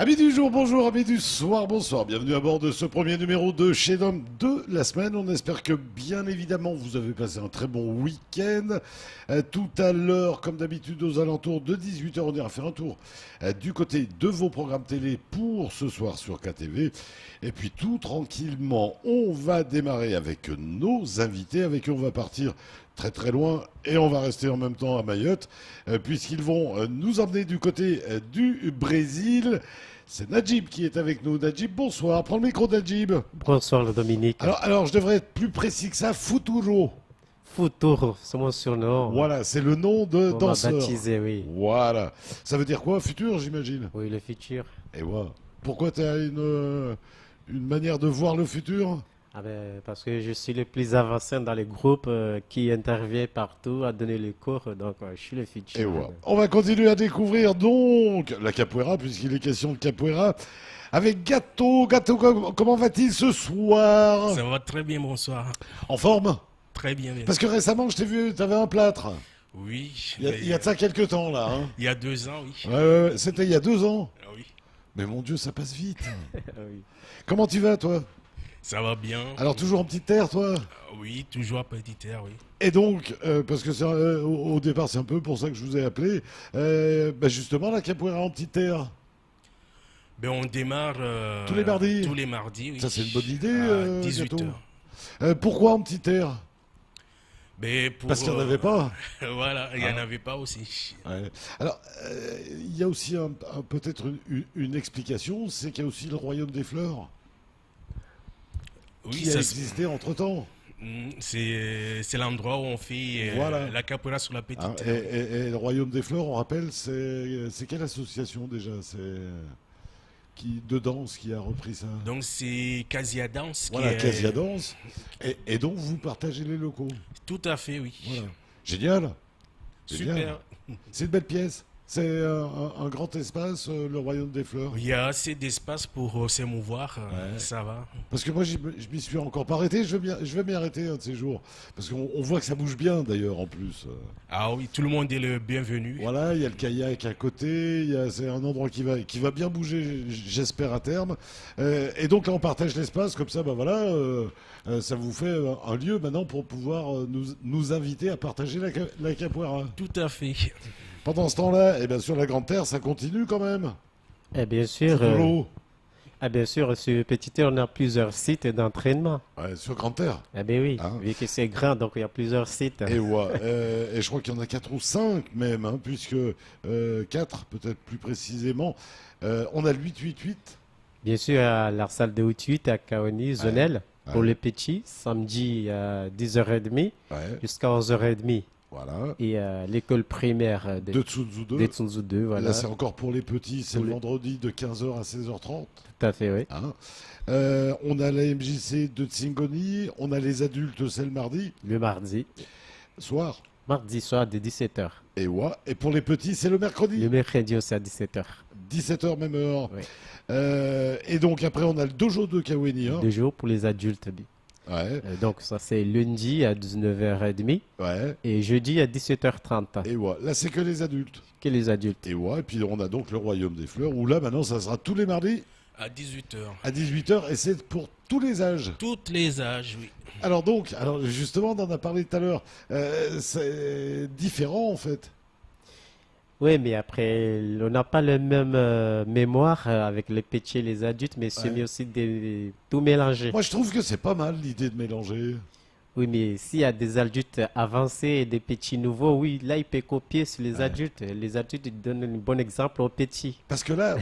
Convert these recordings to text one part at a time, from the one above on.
Amis du jour, bonjour, amis du soir, bonsoir. Bienvenue à bord de ce premier numéro de Chez Dom de la semaine. On espère que, bien évidemment, vous avez passé un très bon week-end. Tout à l'heure, comme d'habitude, aux alentours de 18 h, on ira faire un tour du côté de vos programmes télé pour ce soir sur KTV. Et puis, tout tranquillement, on va démarrer avec nos invités, avec qui on va partir très très loin et on va rester en même temps à Mayotte puisqu'ils vont nous emmener du côté du Brésil. C'est Najib qui est avec nous. Najib, bonsoir. Prends le micro, Najib. Bonsoir, le Dominique. Alors, je devrais être plus précis que ça. Futuro. Futuro, c'est mon surnom. Voilà, c'est le nom de On m'a danseur. baptisé, oui. Voilà. Ça veut dire quoi, futur, j'imagine? Oui, le futur. Et voilà. Pourquoi tu as une manière de voir le futur? Ah ben, parce que je suis le plus avancé dans les groupes qui interviennent partout à donner les cours, donc je suis le futur. Et voilà. On va continuer à découvrir donc la capoeira, puisqu'il est question de capoeira, avec Gato. Gato, comment va-t-il ce soir? Ça va très bien, bonsoir. En forme? Très bien, bien. Parce que récemment, je t'ai vu, tu avais un plâtre. Oui. Il y a de ça quelques temps, là. Hein. Il y a 2 ans, oui. Ouais, c'était il y a 2 ans. Ah oui. Mais mon Dieu, ça passe vite. Oui. Comment tu vas, toi? Ça va bien. Alors, toujours en petite terre, toi? Oui, toujours à Petit Terre, oui. Et donc, parce que au départ, c'est un peu pour ça que je vous ai appelé, justement, la capoeira en petite terre. Ben, on démarre Tous les mardis? Tous les mardis, oui. Ça, c'est une bonne idée, À 18 Gato. h. Pourquoi en petite terre? Ben, Parce qu'il n'y en avait pas. Voilà, il n'y en avait pas aussi. Ouais. Alors, il y a aussi peut-être une explication, c'est qu'il y a aussi le royaume des fleurs Oui, qui a ça, existé entre-temps. c'est l'endroit où on fait Voilà. la capoeira sur la Petite Hein, Terre. et le royaume des fleurs, on rappelle, c'est quelle association déjà? C'est de danse qui a repris ça? Donc, c'est Casia Dance qui Voilà, est... Casia Danse. Et donc, vous partagez les locaux. Tout à fait, oui. Voilà. Génial. Génial. Super. C'est une belle pièce. C'est un grand espace, le royaume des fleurs. Il y a assez d'espace pour s'émouvoir, Ouais. ça va. Parce que moi, je m'y suis encore pas arrêté. Je vais m'y arrêter un de ces jours. Parce qu'on voit que ça bouge bien, d'ailleurs, en plus. Ah oui, tout le monde est le bienvenu. Voilà, il y a le kayak à côté. C'est un endroit qui va bien bouger, j'espère, à terme. Et donc, là, on partage l'espace. Comme ça, ça vous fait un lieu maintenant pour pouvoir nous inviter à partager la capoeira. Tout à fait. Pendant ce temps-là, eh bien, sur la Grande Terre, ça continue quand même. Et bien C'est sûr, toujours. bien sûr, sur Petit Terre, on a plusieurs sites d'entraînement. Ouais, sur Grande Terre. Eh bien oui, Hein. vu que c'est grand, donc il y a plusieurs sites. Et, ouais, et je crois qu'il y en a 4 ou 5 même, hein, puisque 4 peut-être plus précisément. On a le 888. Bien sûr, à la salle de 8 à Kaoni, Zonel, pour ouais. les petits, samedi à 10h30 Ouais, jusqu'à 11h30. voilà. Et l'école primaire De Tsunzu 2. de Tsunzu 2, voilà. Là, c'est encore pour les petits, c'est Pour le les- vendredi de 15 h à 16 h 30. Tout à fait, oui. Hein. On a la MJC de Tsingoni, on a les adultes, c'est le mardi Le mardi. soir. Mardi soir de 17h. Et, ouais. Et pour les petits, c'est le mercredi. Le mercredi aussi à 17h. 17 h même heure. Oui. Et donc après, on a le dojo de Kaweni. Hein. 2 jours pour les adultes. Ouais, Donc ça c'est lundi à 19h30 ouais. et jeudi à 17h30. Et ouais. Là, c'est que les adultes. Que les adultes. Et ouais. Et puis on a donc le Royaume des Fleurs, où là, maintenant, ça sera tous les mardis À 18 h. à 18 h. Et c'est pour tous les âges. Toutes les âges, oui. Alors justement, on en a parlé tout à l'heure. C'est différent, en fait. Oui, mais après, on n'a pas le même mémoire avec les petits et les adultes, mais c'est Ouais. mieux aussi de tout mélanger. Moi, je trouve que c'est pas mal l'idée de mélanger. Oui, mais s'il y a des adultes avancés et des petits nouveaux, oui, là, il peut copier sur les adultes. Les adultes ils donnent un bon exemple aux petits. Parce que là,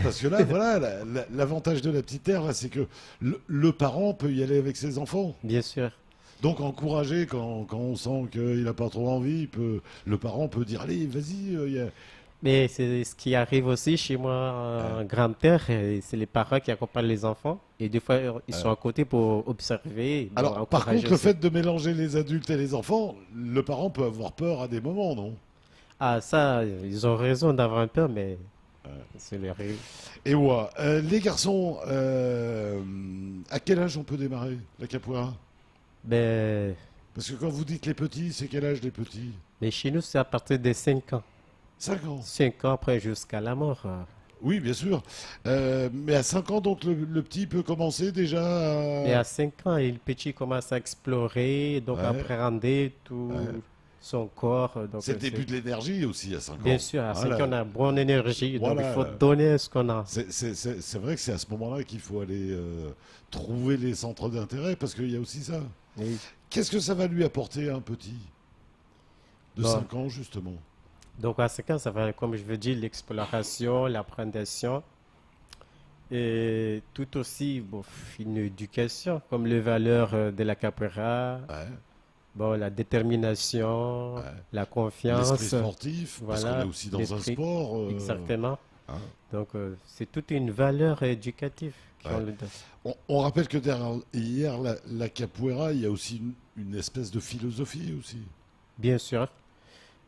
voilà, l'avantage de la petite terre, là, c'est que le parent peut y aller avec ses enfants. Bien sûr. Donc encourager quand on sent qu'il n'a pas trop envie, le parent peut dire allez, vas-y. Mais c'est ce qui arrive aussi chez moi en grand-père, c'est les parents qui accompagnent les enfants et des fois ils sont à côté pour observer. Bon, Alors par encourager contre, le aussi. fait de mélanger les adultes et les enfants, le parent peut avoir peur à des moments, non? Ah ça, ils ont raison d'avoir un peu, mais c'est les règles. Et ouais, les garçons, à quel âge on peut démarrer la capoeira? Ben, Parce que quand vous dites les petits, c'est quel âge les petits? mais chez nous, c'est à partir de 5 ans. 5 ans. 5 ans après jusqu'à la mort. Oui, bien sûr. Mais à 5 ans, donc le petit peut commencer déjà Et à... à 5 ans, le petit commence à explorer, donc à Ouais, appréhender tout ouais. son corps. C'est le début de l'énergie aussi à 5 bien ans. sûr, à 5 ans, Voilà. on a bonne énergie, donc il faut Voilà. donner ce qu'on a. C'est vrai que c'est à ce moment-là qu'il faut aller trouver les centres d'intérêt, parce qu'il y a aussi ça. Oui. Qu'est-ce que ça va lui apporter à un petit de Bon, 5 ans, justement? donc à 5 ans, ça va, comme je veux dire, l'exploration, l'apprentissage et tout aussi bon, une éducation, comme les valeurs de la capoeira, Ouais, bon, la détermination, ouais. la L'esprit confiance, sportif, parce qu'on est voilà, aussi dans un l'esprit, sport. exactement. Hein. Donc c'est toute une valeur éducative qu'on Ouais. lui donne. On rappelle que derrière la capoeira, il y a aussi une espèce de philosophie aussi. Bien sûr,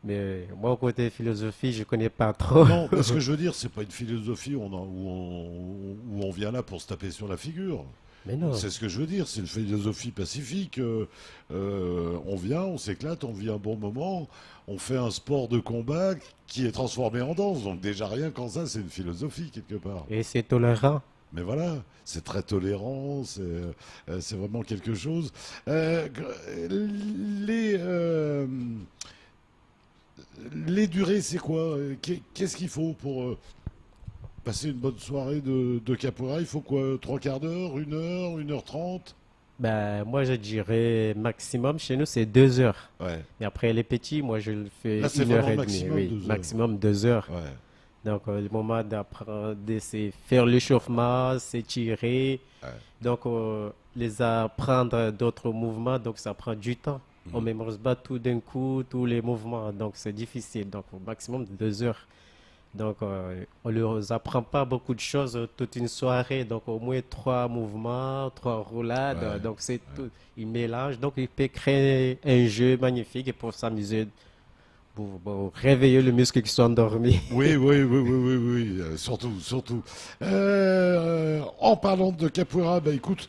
mais moi, au côté philosophie, je connais pas trop. Non, mais ce que je veux dire, c'est pas une philosophie où on vient là pour se taper sur la figure. Mais non, C'est ce que je veux dire, c'est une philosophie pacifique. On vient, on s'éclate, on vit un bon moment, on fait un sport de combat qui est transformé en danse. Donc déjà rien qu'en ça, c'est une philosophie quelque part. et c'est tolérant. Mais voilà, c'est très tolérant, c'est vraiment quelque chose. Les, les durées, c'est quoi? Qu'est-ce qu'il faut pour passer une bonne soirée de capoeira? Il faut quoi? Trois quarts d'heure, 1 heure 30? Ben, moi, je dirais maximum chez nous, c'est 2 heures. Ouais. Mais après les petits, moi, je le fais Là, c'est une heure vraiment et demie. maximum Oui, 2 heures. maximum 2 heures. Ouais. Donc, le moment d'apprendre, c'est faire l'échauffement, s'étirer. Ouais. Donc, les apprendre d'autres mouvements, donc ça prend du temps. On ne Mhm. mémorise pas tout d'un coup, tous les mouvements. Donc, c'est difficile. Donc, au maximum de 2 heures. Donc, on ne leur apprend pas beaucoup de choses toute une soirée. Donc, au moins 3 mouvements, 3 roulades. Ouais. Donc, c'est tout. Il mélange. Donc, il peut créer un jeu magnifique et pour s'amuser, pour réveiller le muscle qui sont endormis. Oui, oui, oui, oui, oui, oui, surtout, surtout. En parlant de capoeira, bah écoute,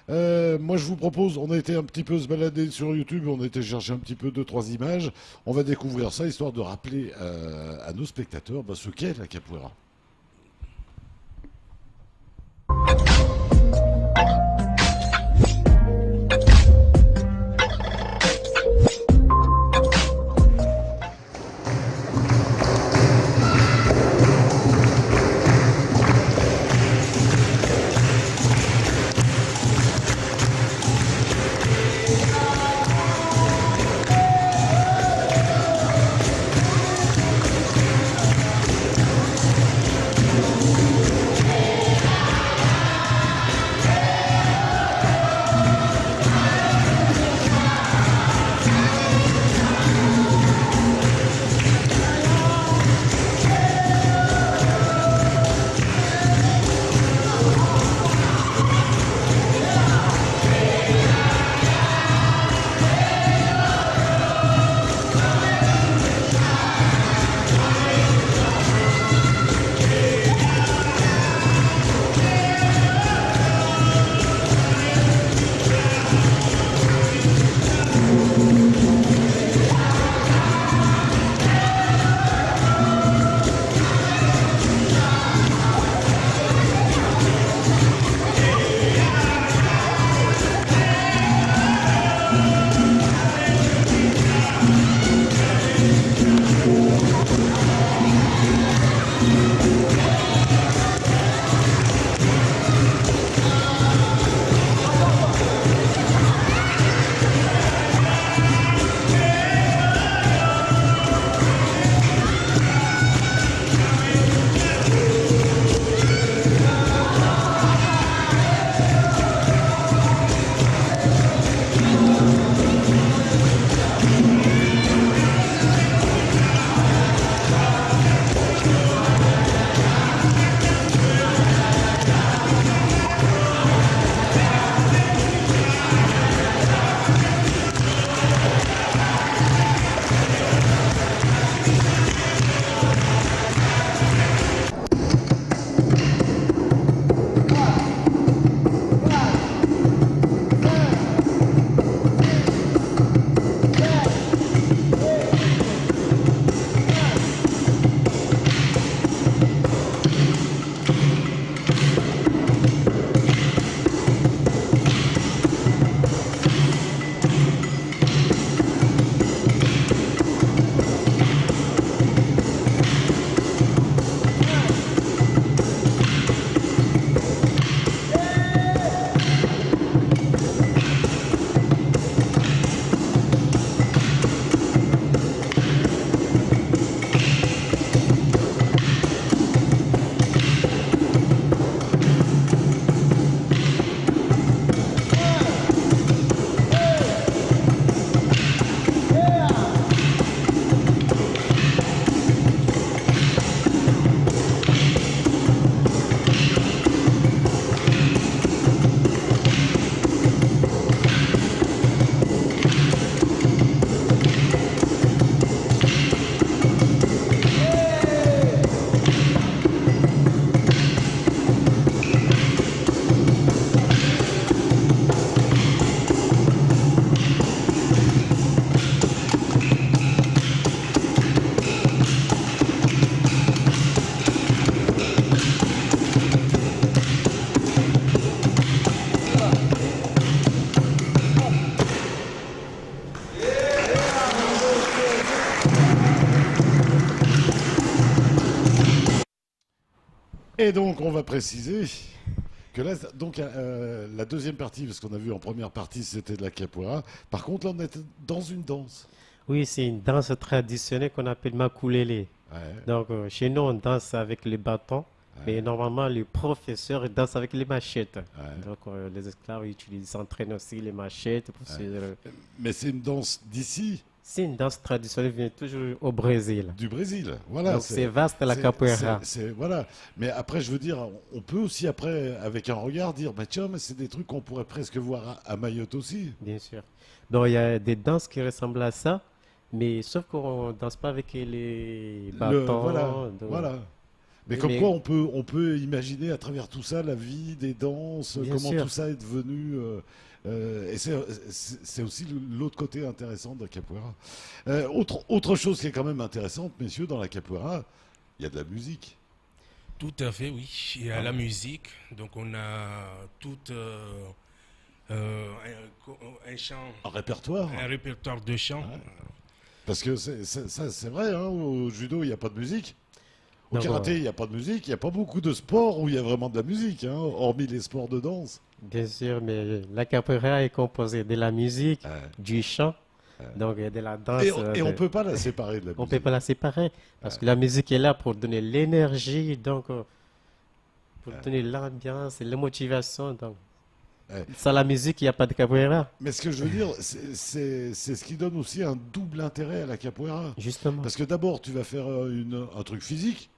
moi je vous propose, on a été un petit peu se balader sur YouTube, on a été chercher un petit peu deux, trois images. On va découvrir ça, histoire de rappeler à nos spectateurs ce qu'est la capoeira. Et donc, on va préciser que là, donc, la deuxième partie, parce qu'on a vu en première partie, c'était de la capoeira. Par contre, là, on était dans une danse. Oui, c'est une danse traditionnelle qu'on appelle makulele. Ouais, Donc, chez nous, on danse avec les bâtons, mais ouais, normalement, les professeurs ils dansent avec les machettes. ouais. Donc, les esclaves ils s'entraînent aussi les machettes. Mais c'est une danse d'ici, C'est une danse traditionnelle qui vient toujours au Brésil. du Brésil. Voilà. Donc, c'est vaste la capoeira. Voilà. Mais après, je veux dire, on peut aussi, après, avec un regard, dire, bah tiens, mais c'est des trucs qu'on pourrait presque voir à Mayotte aussi. Bien sûr. Donc, il y a des danses qui ressemblent à ça, mais sauf qu'on ne danse pas avec les Voilà, bâtons. voilà. Mais Oui, comme mais- quoi, on peut imaginer à travers tout ça la vie des danses, Bien comment sûr. tout ça est devenu. Et c'est aussi l'autre côté intéressant de la capoeira. Autre chose qui est quand même intéressante, messieurs, dans la capoeira, il y a de la musique. Tout à fait, oui. Il y a la musique. Donc, on a tout un chant, Un répertoire. un répertoire de chants. Ouais. Parce que ça, c'est vrai, hein, au judo, il n'y a pas de musique. Au Non, karaté, il n'y a pas de musique. Il n'y a pas beaucoup de sports où il y a vraiment de la musique, hein, hormis les sports de danse. Bien sûr, mais la capoeira est composée de la musique, Ouais. du chant, donc de la danse. Et on ne peut pas la séparer de la On musique. peut pas la séparer parce que la musique est là pour donner l'énergie, donc pour donner l'ambiance et la motivation. Donc, Ouais. sans la musique, il n'y a pas de capoeira, Mais ce que je veux dire, c'est ce qui donne aussi un double intérêt à la capoeira. justement. Parce que d'abord, tu vas faire un truc physique.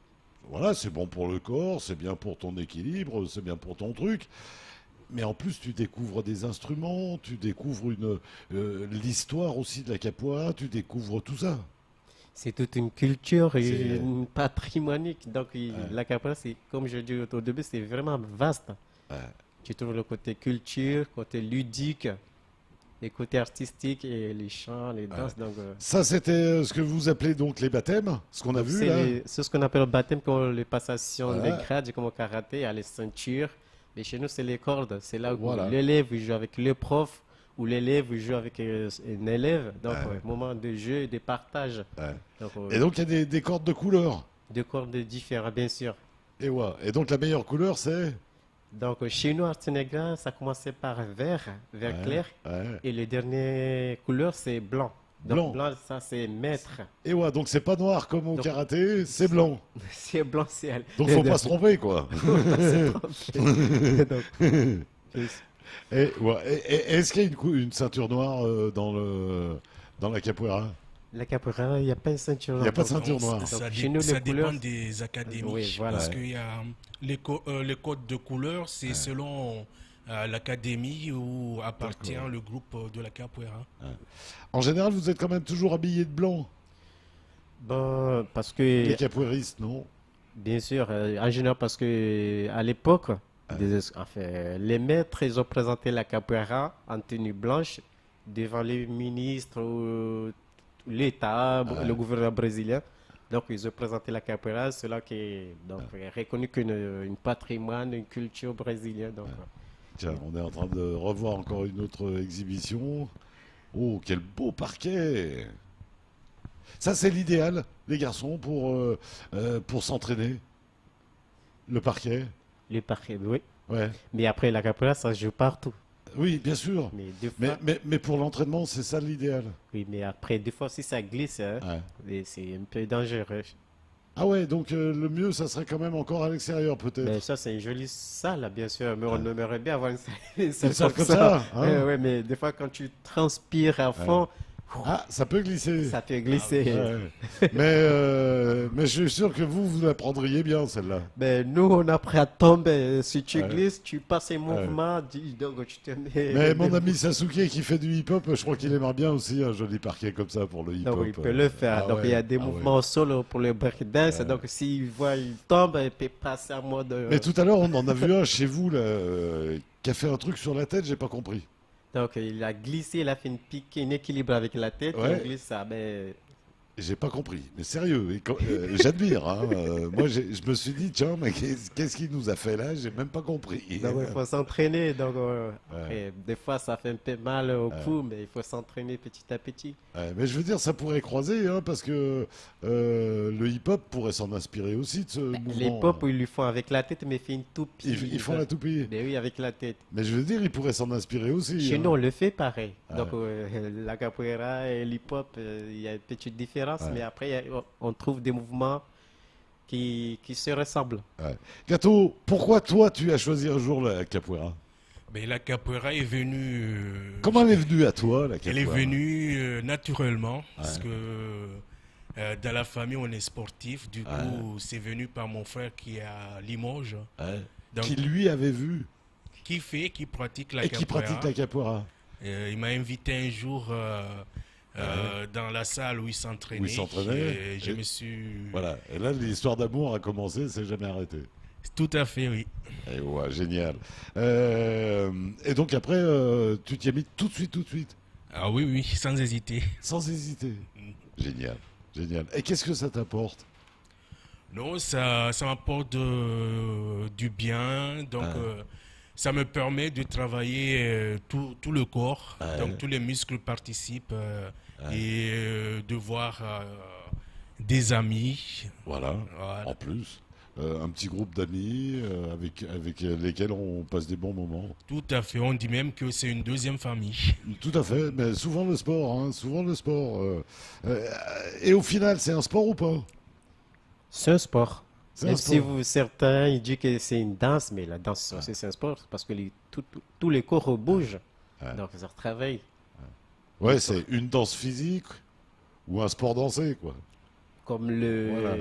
Voilà, c'est bon pour le corps, c'est bien pour ton équilibre, c'est bien pour ton truc. Mais en plus, tu découvres des instruments, tu découvres l'histoire aussi de la capoeira, tu découvres tout ça. C'est toute une culture et C'est- une patrimonique. Donc, la capoeira, c'est, comme je dis au début, c'est vraiment vaste. Ouais. Tu trouves le côté culture, côté ludique, les côtés artistiques et les chants, les danses. Donc, Ça, c'était ce que vous appelez donc les baptèmes, ce qu'on a vu là. c'est ce qu'on appelle le baptême, comme les passations Ouais. des grades, comme au karaté, il y a les ceintures. Mais chez nous, c'est les cordes. C'est là où Voilà. l'élève il joue avec le prof ou l'élève il joue avec un élève. Donc, Ouais. moment de jeu et de partage. Ouais. Donc, Et donc, il y a des cordes de couleur. deux cordes différents, bien sûr. Et, ouais. Et donc, la meilleure couleur, c'est Donc, chez nous, à Sénégal, ça commençait par vert Ouais. clair. Ouais. Et le dernier couleur, c'est blanc. Blanc. Donc, blanc, ça, c'est maître. Et ouais, donc c'est pas noir comme au Donc- karaté, c'est blanc. C'est blanc, c'est elle. Donc faut pas se tromper quoi. Donc, Et, ouais, est-ce qu'il y a une ceinture noire dans la capoeira? la capoeira, il n'y a pas une ceinture. Il n'y a pas de Donc, ceinture noire. Ça, chez nous, ça les couleurs- dépend des académies. Oui, voilà. Parce qu'il y a les codes de couleurs, c'est selon l'académie où appartient D'accord. le groupe de la capoeira. En général, vous êtes quand même toujours habillé de blanc. Bon, parce Les que, capoeiristes, non? bien sûr, en général, parce que à l'époque, les maîtres, ils ont présenté la capoeira en tenue blanche devant les ministres, ou l'État, le gouvernement brésilien. Donc, ils ont présenté la capoeira, cela qui est donc, reconnu comme une patrimoine, une culture brésilienne. Donc, Tiens, on est en train de revoir encore une autre exhibition. Oh, quel beau parquet! Ça, c'est l'idéal, les garçons, pour s'entraîner. Le parquet. les parquets, oui. Ouais. Mais après, la capoeira, ça se joue partout. Oui, bien sûr. Mais des fois, Mais pour l'entraînement, c'est ça l'idéal. oui, mais après, des fois, si ça glisse, hein, Ouais. et c'est un peu dangereux. Ah ouais, donc le mieux, ça serait quand même encore à l'extérieur, peut-être. Mais ça, c'est une jolie salle, bien sûr. Mais on aimerait bien avoir une salle, une salle comme ça, hein. Ouais, ouais, mais des fois, quand tu transpires à fond, Ah, ça peut glisser. ça peut glisser. Ouais. Mais je suis sûr que vous la prendriez bien, celle-là. Mais nous, on a pris à tomber. Si tu Ouais. glisses, tu passes un mouvement, donc tu te mets. Mais mon ami Sasuke qui fait du hip-hop, je crois qu'il aimerait bien aussi un joli parquet comme ça pour le hip-hop. Donc, il peut le faire. Ah Donc, il y a des ouais. mouvements au solo pour le breakdance. Donc, s'il voit, il tombe, il peut passer en mode. Mais tout à l'heure, on en a vu un chez vous là, qui a fait un truc sur la tête, j'ai pas compris. Donc, il a glissé, il a fait une pique, un équilibre avec la tête, Ouais. il glisse ça. Mais J'ai pas compris, mais sérieux, j'admire. Hein, moi, je me suis dit, tiens, mais qu'est-ce qu'il nous a fait là? J'ai même pas compris. Donc, il faut s'entraîner. Donc, Ouais. et des fois, ça fait un peu mal au Ouais. cou, mais il faut s'entraîner petit à petit. Ouais, mais je veux dire, ça pourrait croiser, hein, parce que le hip-hop pourrait s'en inspirer aussi de ce Les mouvement. pop, ils le font avec la tête, mais fait une toupie. Ils font la toupie. Mais oui, avec la tête. Mais je veux dire, ils pourraient s'en inspirer aussi. Chez Hein. nous, on le fait pareil. Ouais. Donc, la capoeira et l'hip-hop, il y a une petite différence, Ouais. mais après, on trouve des mouvements qui se ressemblent. Ouais. Gato, pourquoi toi tu as choisi un jour la capoeira? Mais la capoeira est venue. Comment elle est venue à toi, la Elle est capoeira? venue naturellement, parce Ouais. que dans la famille, on est sportif. Du coup, c'est venu par mon frère qui est à Limoges. Ouais. Donc, Qui lui avait vu qui pratique la et qui capoeira. pratique la capoeira. Il m'a invité un jour dans la salle où il s'entraînait. Où il s'entraînait. Et je Et- me suis. Voilà. Et là, l'histoire d'amour a commencé, c'est jamais arrêté. Tout à fait, oui. Et ouais, génial. Et donc après, tu t'y as mis tout de suite, Ah oui, oui, sans hésiter. sans hésiter. Génial, génial. Et qu'est-ce que ça t'apporte? Non, ça m'apporte du bien. Donc, ça me permet de travailler tout le corps. Ouais. Donc, tous les muscles participent et de voir des amis. Voilà, Voilà. en plus. Un petit groupe d'amis avec lesquels on passe des bons moments. Tout à fait. On dit même que c'est une deuxième famille. Tout à fait, mais souvent le sport, hein, souvent le sport. Et au final, c'est un sport ou pas? C'est un sport. C'est Même un si sport. certains ils disent que c'est une danse, mais la danse aussi c'est un sport parce que tous les corps bougent. Ouais. Donc ça travaille. Ouais, c'est une danse physique ou un sport dansé, quoi. Comme Voilà.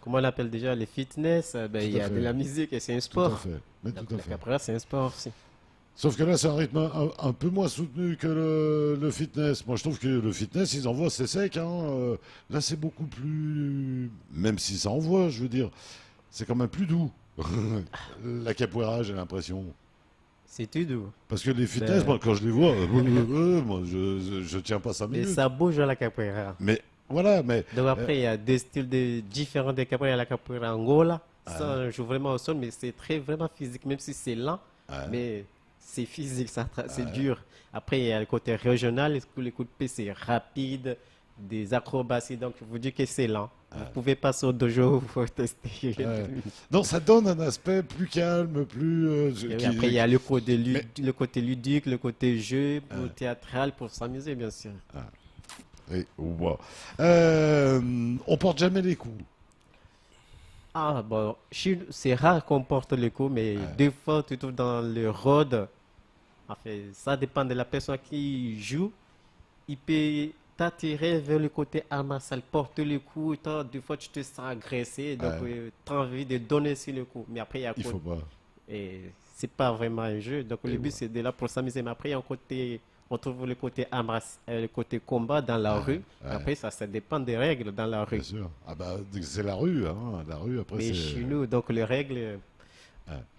comment on l'appelle déjà, le fitness, ben, il Tout y à a fait. de la musique et c'est un Tout à sport. fait. Mais Donc tout à la fait. capoeira c'est un sport aussi. Sauf que là, c'est un rythme un peu moins soutenu que le fitness. Moi, je trouve que le fitness, ils envoient, c'est sec. Hein. Là, c'est beaucoup plus. Même si ça envoie, je veux dire, c'est quand même plus doux. La capoeira, j'ai l'impression. C'est tout doux. Parce que les fitness, Ben- moi, quand je les vois, moi, je tiens pas 5 Mais minutes. ça bouge à la capoeira. Mais voilà, mais Donc après, il y a des styles différents de capoeira. Il y a la capoeira Angola. Ça, on joue vraiment au sol, mais c'est vraiment physique, même si c'est lent. Mais c'est physique, c'est dur. Après, il y a le côté régional, les coups de pied, c'est rapide, des acrobaties. Donc, je vous dis que c'est lent. Vous pouvez passer au dojo pour tester. non, ça donne un aspect plus calme, plus. Et oui, après, il y a le côté, Mais- le côté ludique, le côté jeu, pour théâtral, pour s'amuser, bien sûr. Et, wow. On porte jamais les coups. Ah, bon, c'est rare qu'on porte le coup, mais des fois, tu trouves dans le road, en fait, ça dépend de la personne qui joue, il peut t'attirer vers le côté arme martiale, porter le coup, et toi, des fois, tu te sens agressé, donc tu as envie de donner sur le coup. Mais après, il y a Il faut pas. et c'est pas vraiment un jeu, donc le but, c'est de là pour s'amuser. Mais après, il y a un côté, on trouve le côté le côté combat dans la rue. Mais après, ça dépend des règles dans la rue. Bien sûr. Ah bah, c'est la rue, hein. La rue, après, Mais c'est. chez nous, donc les règles,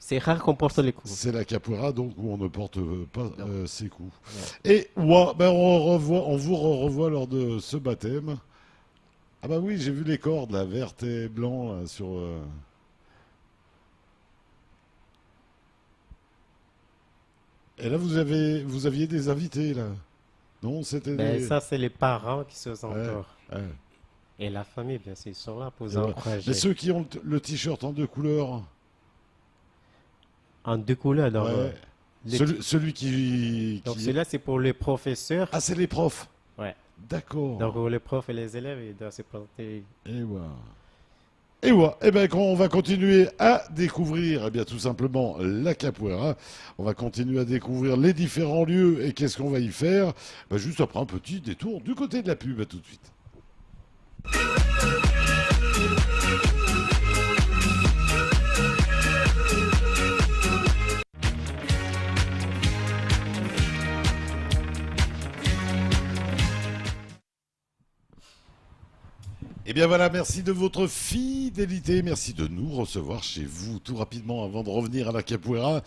c'est rare qu'on porte les coups. C'est la capoeira, donc où on ne porte pas ses coups. Et ben on vous revoit lors de ce baptême. Ah bah oui, j'ai vu les cordes, là, vertes et blancs, là, sur. Et là, vous aviez des invités, là. Non, c'était Ben, des. ça, c'est les parents qui se sont Ouais, encore. ouais. Et la famille, bien sûr, ils sont là pour Et vous voilà. encourager. Mais ceux qui ont le t-shirt en 2 couleurs. En 2 couleurs. Donc, Ouais. les- Celui qui. donc celui-là, c'est pour les professeurs. Ah, c'est les profs. Ouais. D'accord. Donc, pour les profs et les élèves, ils doivent se présenter. Et voilà. Et voilà. Eh bien, on va continuer à découvrir, eh bien, tout simplement la capoeira. On va continuer à découvrir les différents lieux et qu'est-ce qu'on va y faire. Ben, juste après un petit détour du côté de la pub. À tout de suite. Eh bien voilà, merci de votre fidélité, merci de nous recevoir chez vous. Tout rapidement, avant de revenir à la capoeira,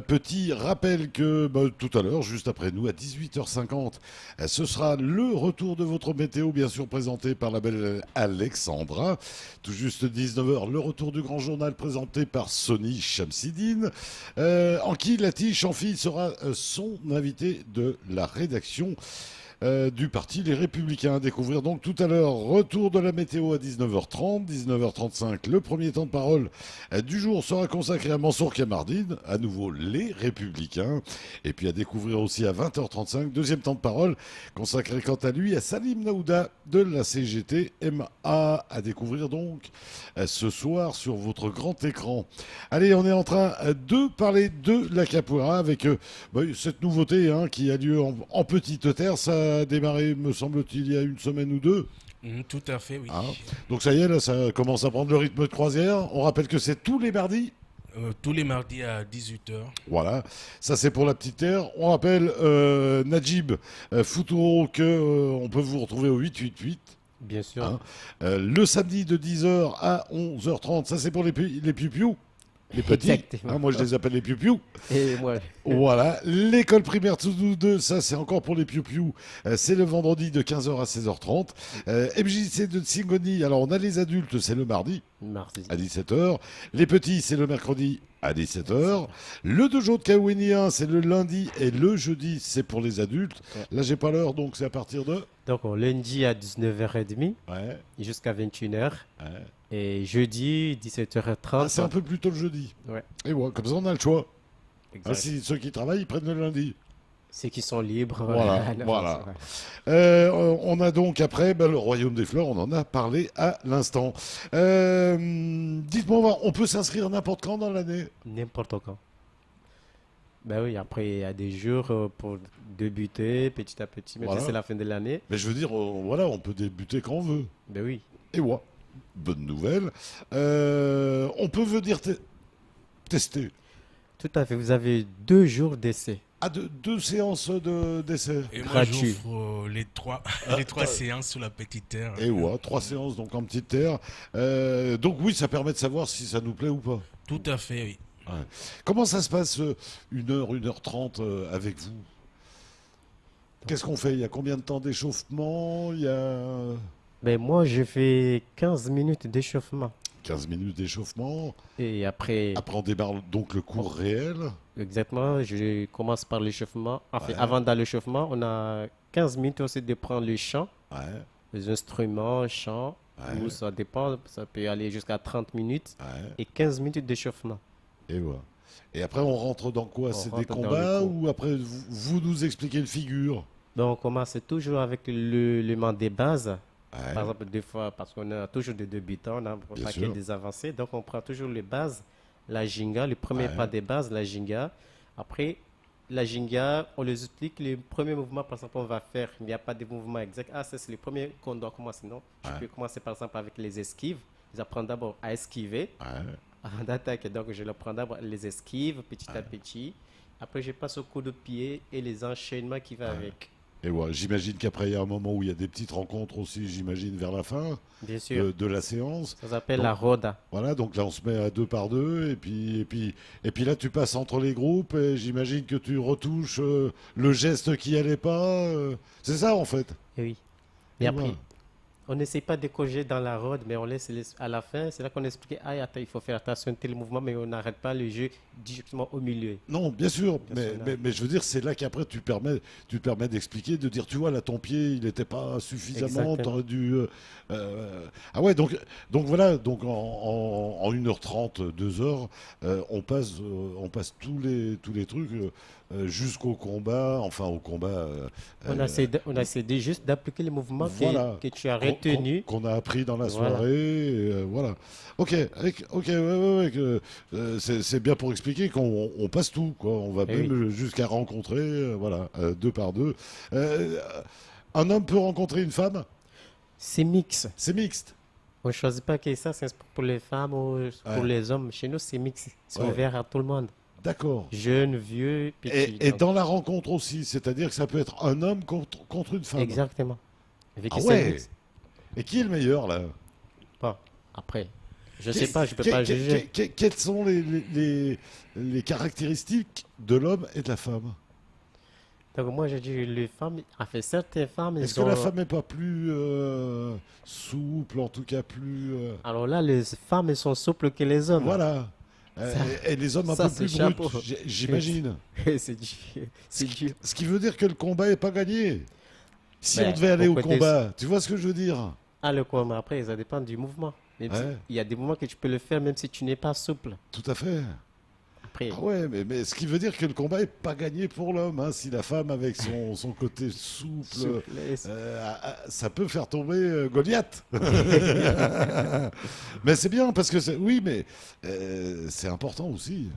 petit rappel que tout à l'heure, juste après nous, à 18h50, ce sera le retour de votre météo, bien sûr présenté par la belle Alexandra. Tout juste 19h, le retour du grand journal présenté par Sony Chamsidine. Anki Latiche, en fille, sera son invité de la rédaction du parti Les Républicains. À découvrir donc tout à l'heure. Retour de la météo à 19h30, 19h35. Le premier temps de parole du jour sera consacré à Mansour Kamardine, à nouveau Les Républicains. Et puis à découvrir aussi à 20h35, deuxième temps de parole consacré quant à lui à Salim Naouda de la CGT-MA. À découvrir donc ce soir sur votre grand écran. Allez, on est en train de parler de la capoeira avec cette nouveauté qui a lieu en petite terre. Ça a démarré, me semble-t-il, il y a une semaine ou deux. Tout à fait, oui. Donc ça y est, là, ça commence à prendre le rythme de croisière. On rappelle que c'est tous les mardis. Tous les mardis à 18h. Voilà, ça c'est pour la petite terre. On rappelle Najib Futuro que on peut vous retrouver au 888. Bien sûr. Le samedi de 10h à 11h30, ça c'est pour les piou-piou. Les petits, moi je les appelle les piou-piou. Et moi. Voilà, l'école primaire Tsoudou 2, ça c'est encore pour les piou-piou. C'est le vendredi de 15h à 16h30. MJC de Tsingoni, alors on a les adultes, c'est le mardi. À 17h. Les petits, c'est le mercredi à 17h. Le dojo de Kawénia, c'est le lundi et le jeudi, c'est pour les adultes. Là, j'ai pas l'heure, donc c'est à partir de... Donc, lundi à 19h30 jusqu'à 21h. Et jeudi, 17h30. C'est un peu plus tôt le jeudi. Ouais. Et voilà, comme ça, on a le choix. Exact. Si ceux qui travaillent, ils prennent le lundi. Ceux qui sont libres. Voilà. On a donc après le Royaume des Fleurs, on en a parlé à l'instant. Dites-moi, on peut s'inscrire n'importe quand dans l'année? N'importe quand. Ben oui, après il y a des jours pour débuter petit à petit, même si c'est la fin de l'année. Mais je veux dire, on peut débuter quand on veut. Ben oui. Et voilà. Bonne nouvelle. On peut venir tester. Tout à fait, vous avez 2 jours d'essai. Deux séances d'essai. Et moi, j'offre les trois séances sur la petite terre. Et ouais, 3 séances donc en petite terre. Donc oui, ça permet de savoir si ça nous plaît ou pas. Tout à fait, oui. Ouais. Comment ça se passe 1h30 avec vous? Qu'est-ce qu'on fait? Il y a combien de temps d'échauffement? Ben moi, je fais 15 minutes d'échauffement. 15 minutes d'échauffement. Et après... Après, on démarre donc le cours réel. Exactement. Je commence par l'échauffement. Enfin, avant d'aller l'échauffement, on a 15 minutes aussi de prendre le chant. Les instruments, chant. Ou ça dépend. Ça peut aller jusqu'à 30 minutes. Et 15 minutes d'échauffement. Et voilà. Et après, on rentre dans quoi? C'est des combats ou après, vous nous expliquez une figure? Donc, on commence toujours avec le des bases. Par exemple, des fois, parce qu'on a toujours des débutants, on a un paquet des avancées. Donc, on prend toujours les bases, la ginga, le premier pas des bases, la ginga. Après, la ginga, on les explique les premiers mouvements, par exemple, on va faire. Il n'y a pas de mouvement exact. Ça, c'est le premier qu'on doit commencer. Non, je peux commencer, par exemple, avec les esquives. Ils apprennent d'abord à esquiver. Avant d'attaquer, donc je leur prends d'abord les esquives petit à petit. Après, je passe au coup de pied et les enchaînements qui vont avec. Et ouais, j'imagine qu'après, il y a un moment où il y a des petites rencontres aussi, j'imagine, vers la fin de la séance. Ça s'appelle la roda. Voilà, donc là, on se met à 2 par 2. Et puis là, tu passes entre les groupes et j'imagine que tu retouches le geste qui allait pas. C'est ça, en fait. Et oui. Et après, on n'essaie pas de coger dans la road, mais on laisse à la fin. C'est là qu'on explique, attends, il faut faire attention à tel mouvement, mais on n'arrête pas le jeu directement au milieu. Non, bien sûr, mais je veux dire, c'est là qu'après tu te permets d'expliquer, de dire, tu vois, là, ton pied, il n'était pas suffisamment, t'aurais dû... Ah ouais, donc voilà, donc en 1h30, 2h, on passe tous les trucs jusqu'au combat, on essaie juste d'appliquer les mouvements que tu as retenus. Qu'on a appris dans la soirée, voilà. Ok, c'est bien pour expliquer qu'on passe tout, quoi. On va même jusqu'à rencontrer, 2 par 2. Un homme peut rencontrer une femme? C'est mixte. C'est mixte. On ne choisit pas que ça, c'est pour les femmes ou pour les hommes. Chez nous, c'est mixte. C'est ouvert à tout le monde. D'accord. Jeune, vieux, petit. Et dans la rencontre aussi, c'est-à-dire que ça peut être un homme contre une femme. Exactement. Ah ouais. Et qui est le meilleur là? Bon, après, je sais pas, je peux pas juger. Quelles sont les caractéristiques de l'homme et de la femme? Donc moi, je dis les femmes, enfin certaines femmes, Est-ce elles que la ont... femme n'est pas plus souple, en tout cas plus... Alors là, les femmes, elles sont souples que les hommes. voilà. Ça- Et les hommes un ça, peu c'est plus chapeau. bruts, j'imagine. C'est dur. C'est dur. Ce qui veut dire que le combat n'est pas gagné. Si Ben, on devait aller au au côté- combat, tu vois ce que je veux dire? Ah, le combat, après, ça dépend du mouvement. Même si- Ouais. il y a des mouvements que tu peux le faire même si tu n'es pas souple. Tout à fait. Après, Ah ouais, mais ce qui veut dire que le combat n'est pas gagné pour l'homme. Hein. Si la femme, avec son côté souple, souplesse. ça peut faire tomber Goliath. Mais c'est bien parce que oui, mais c'est important aussi.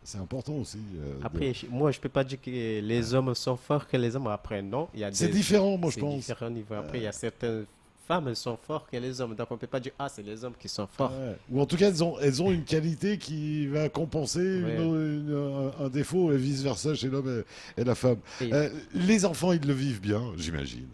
C'est important aussi. Après, moi, je peux pas dire que les hommes sont forts que les hommes. Après, non. Il y a c'est des- différent, moi, je c'est pense. différents niveaux. Après, il y a certaines femmes qui sont fortes que les hommes. Donc, on peut pas dire, ah, c'est les hommes qui sont forts. Ouais. Ou en tout cas, elles ont une qualité qui va compenser Ouais. un défaut et vice-versa chez l'homme et la femme. Et- Les enfants, ils le vivent bien, j'imagine.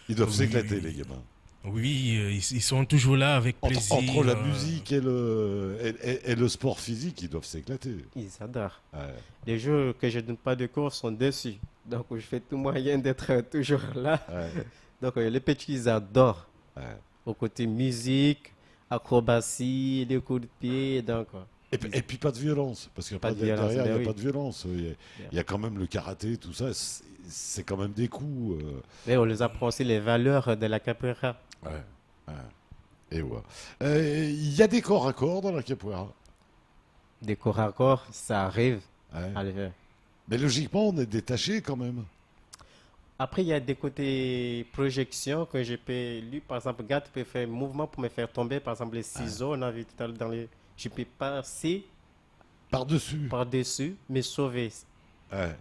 Ils doivent Oui, s'éclater, oui. les gamins. Oui, ils sont toujours là avec plaisir. Entre la musique et le sport physique, ils doivent s'éclater. Ils adorent. Ouais. Les jours que je donne pas de cours sont dessus. Donc, je fais tout moyen d'être toujours là. Ouais. Donc, les petits, ils adorent. Ouais. Au côté musique, acrobatie, les coups de pied. Donc, Et puis pas de violence, parce qu'il n'y a Pas pas de de, violence, derrière, il ben n'y a oui. pas de violence. Il y a quand même le karaté, tout ça, c'est quand même des coups. mais on les apprend aussi les valeurs de la capoeira. Ouais. Ouais. Et ouais. Il y a des corps à corps dans la capoeira. Des corps à corps, ça arrive Ouais. à le faire. Mais logiquement, on est détaché quand même. Après, il y a des côtés projection que je peux, lui, par exemple, regarde, peut faire un mouvement pour me faire tomber, par exemple, les ciseaux, on a vu tout à l'heure dans les... Je peux passer Par-dessus. par-dessus, me sauver. Ouais.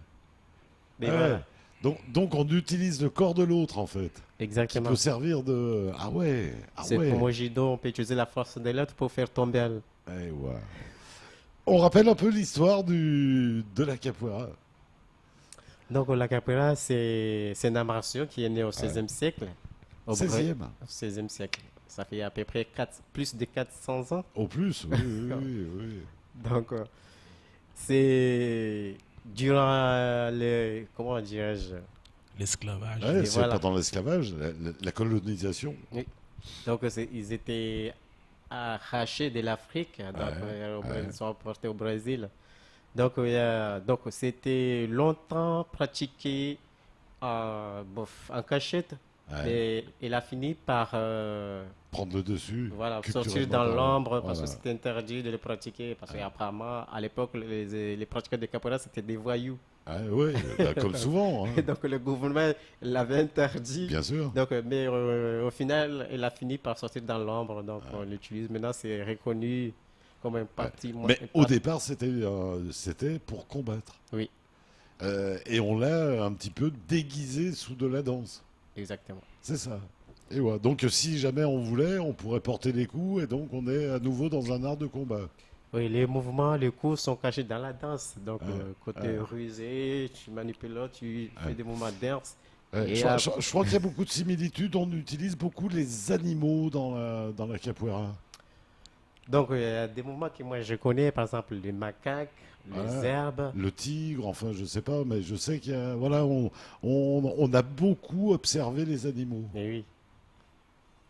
Mais Ouais. voilà, Donc on utilise le corps de l'autre en fait, qui exactement. peut servir de... Ah ouais, ah C'est ouais. comme au judo, on peut utiliser la force de l'autre pour faire tomber. Eh ouais. On rappelle un peu l'histoire de la capoeira. Donc, la capoeira, c'est une armation qui est née au 16e siècle. Au 16e. Au 16e siècle. Ça fait à peu près plus de 400 ans. Au plus, oui, oui, oui, oui. Donc, c'est durant le, comment dirais-je? L'esclavage. Ouais, Et c'est voilà. pendant l'esclavage, la colonisation. Donc, ils étaient arrachés de l'Afrique. Donc, ils sont apportés au Brésil. Donc, donc c'était longtemps pratiqué en cachette. Ouais. Mais il a fini par Prendre le dessus. voilà, sortir culturellement dans parlant. l'ombre parce Voilà. que c'était interdit de le pratiquer. Parce qu'apparemment, à l'époque, les pratiquants de capoeira, c'était des voyous. Ah, ouais, bah, comme souvent, hein. Donc, le gouvernement l'avait interdit. Bien sûr. Donc, mais au final, il a fini par sortir dans l'ombre. Donc, on l'utilise. Maintenant, c'est reconnu comme un parti. Mais au départ, c'était pour combattre. Oui, Et on l'a un petit peu déguisé sous de la danse. exactement. C'est ça. Et ouais. Donc si jamais on voulait, on pourrait porter les coups et donc on est à nouveau dans un art de combat. Oui, les mouvements, les coups sont cachés dans la danse. Donc, Ah, côté rusé, tu manipules l'autre, tu fais des mouvements de danse. Ouais, Et je crois qu'il y a beaucoup de similitudes. On utilise beaucoup les animaux dans la capoeira. Donc, il y a des mouvements que moi je connais, par exemple les macaques, les Ouais. herbes. Le tigre, enfin je sais pas, mais je sais qu'il y a... Voilà, on a beaucoup observé les animaux. Et oui,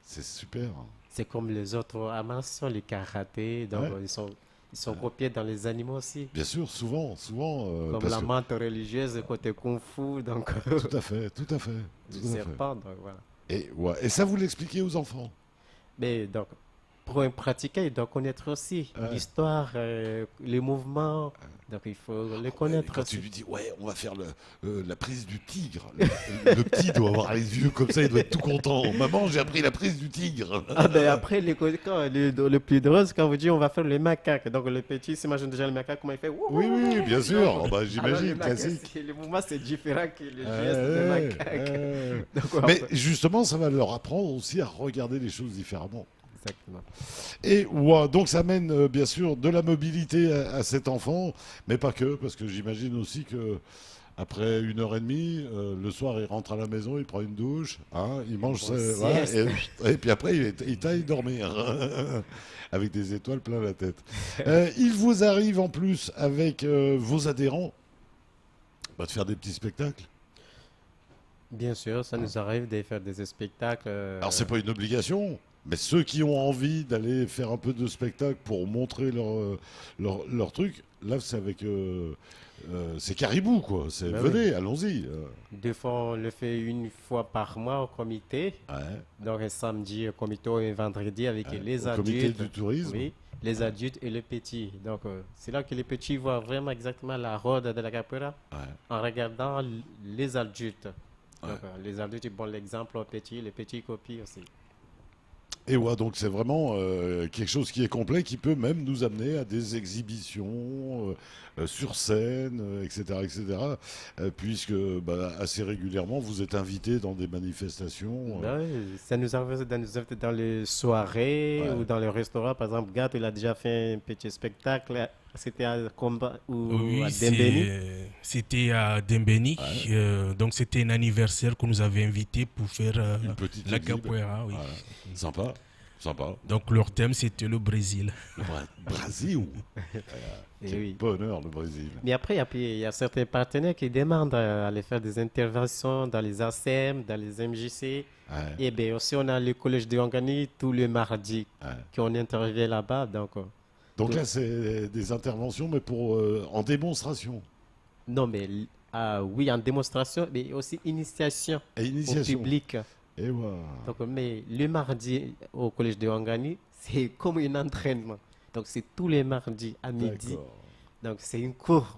C'est super. c'est comme les autres armations, les karatés. Donc, Ouais. ils sont copiés dans les animaux aussi. Bien sûr, souvent. Comme parce la que- menthe religieuse côté kung-fu, donc Tout à fait, tout à fait. le Tout à fait. serpent, donc voilà. Et ça, vous l'expliquez aux enfants. Mais donc, pour un pratiquant, il doit connaître aussi Ouais. l'histoire, les mouvements. Donc, il faut les connaître Quand aussi. tu lui dis, ouais, on va faire la prise du tigre, le petit doit avoir les yeux comme ça, il doit être tout content. Maman, j'ai appris la prise du tigre. Ah ben après, le plus drôle, c'est quand vous dites on va faire les macaques. Donc le petit s'imagine déjà le macaque, comment il fait. Wouh, Oui, oui, bien sûr. Non. Oh, bah, Alors, j'imagine, les macaques, classique. le mouvement, c'est différent que les Ouais, gestes de ouais, macaque. ouais. Donc, Mais justement, ça va leur apprendre aussi à regarder les choses différemment. exactement. Et ouais, donc ça mène bien sûr de la mobilité à cet enfant, mais pas que, parce que j'imagine aussi que Après 1 heure et demie, le soir, il rentre à la maison, il prend une douche, hein, il mange, Bon, voilà, sieste. et puis après, il taille dormir, avec des étoiles plein la tête. Il vous arrive en plus, avec vos adhérents, bah, de faire des petits spectacles. Bien sûr, ça nous arrive de faire des spectacles. Alors, c'est pas une obligation, mais ceux qui ont envie d'aller faire un peu de spectacle pour montrer leur truc, là, c'est avec. C'est Caribou, quoi. Bah oui. Venez, allons-y. Deux fois, on le fait une fois par mois au comité. Ouais, Donc un samedi au comité et un vendredi avec les au comité adultes. du tourisme. Oui, les adultes et les petits. Donc c'est là que les petits voient vraiment exactement la rôde de la capoeira Ouais. en regardant les adultes. Ouais. Donc les adultes ils donnent l'exemple aux petits, les petits copient aussi. Et ouais, donc c'est vraiment quelque chose qui est complet, qui peut même nous amener à des exhibitions sur scène, etc., etc. Puisque bah, assez régulièrement, vous êtes invité dans des manifestations. Ben oui, ça nous arrive de nous inviter dans les soirées Ouais. ou dans les restaurants. Par exemple, Gat, il a déjà fait un petit spectacle. C'était à Combat ou Oui, à Dembéni. c'était à Dembéni. Ouais. Donc, c'était un anniversaire qu'on nous avait invité pour faire Une petite la exhibe. capoeira. Oui. Voilà. Sympa, sympa. Donc, leur thème, c'était le Brésil. Le Brésil. Et Quel oui. bonheur, le Brésil. Mais après, il y a certains partenaires qui demandent à aller faire des interventions dans les ACM, dans les MJC. Ouais, Et bien aussi, on a le collège de Wangani tous les mardis ouais. qu'on intervient là-bas. Donc là, c'est des interventions, mais pour en démonstration Non, mais oui, en démonstration, mais aussi initiation et au initiation. public. Et voilà. Donc, mais le mardi au collège de Wangani, c'est comme un entraînement. Donc, c'est tous les mardis à midi. D'accord. Donc, c'est une cours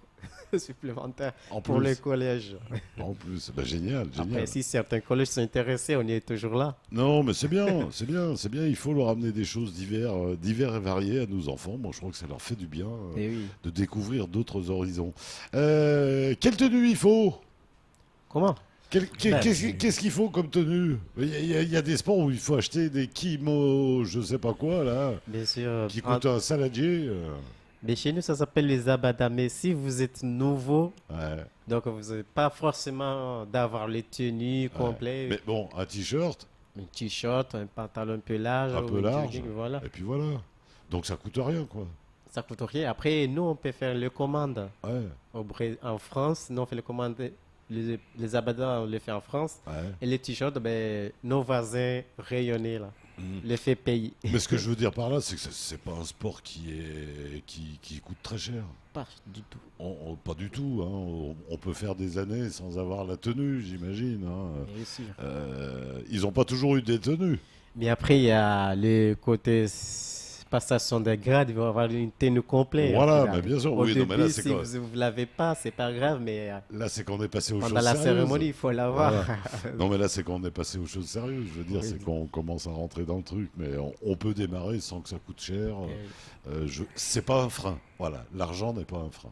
supplémentaire En pour le plus, collège. en plus, bah, génial, génial. Après, si certains collèges sont intéressés, on y est toujours là. Non, mais c'est bien, c'est bien, c'est bien. Il faut leur amener des choses divers et variées à nos enfants. Moi, je crois que ça leur fait du bien Et oui. de découvrir d'autres horizons. Quelle tenue il faut? Comment? Ben, Qu'est-ce qu'il faut comme tenue? Il y a des sports où il faut acheter des kimos, je sais pas quoi, là, bien sûr. qui coûtent un saladier. Mais chez nous, ça s'appelle les abadas. Mais si vous êtes nouveau, Ouais, donc vous n'avez pas forcément d'avoir les tenues ouais. complètes. Mais bon, un t-shirt, Un t-shirt, un pantalon un peu large, un ou peu un large, jogging, voilà. et puis voilà. Donc ça coûte rien, quoi. Ça coûte rien. Après, nous, on peut faire les commandes Ouais, en France. Nous, on fait les commandes. Les abadas, on les fait en France. ouais. Et les t-shirts, ben, nos voisins rayonnés, là, Mhm. les fait payer. Mais ce que je veux dire par là, c'est que c'est pas un sport qui coûte très cher. Pas du tout. Pas du tout. Hein. On peut faire des années sans avoir la tenue, j'imagine. Hein. Bien sûr. Ils n'ont pas toujours eu des tenues. Mais après, il y a le côté passation de grade, il va y avoir une tenue complète. Voilà, Après, mais bien sûr. au Oui, non, mais début, là, c'est si quoi? vous ne l'avez pas, c'est pas grave, mais Là, c'est qu'on est passé aux choses pendant la sérieuses. cérémonie, il faut l'avoir. Voilà. Non, mais là, c'est qu'on est passé aux choses sérieuses. Je veux dire, Oui. c'est qu'on commence à rentrer dans le truc. Mais on peut démarrer sans que ça coûte cher. C'est pas un frein. Voilà, l'argent n'est pas un frein.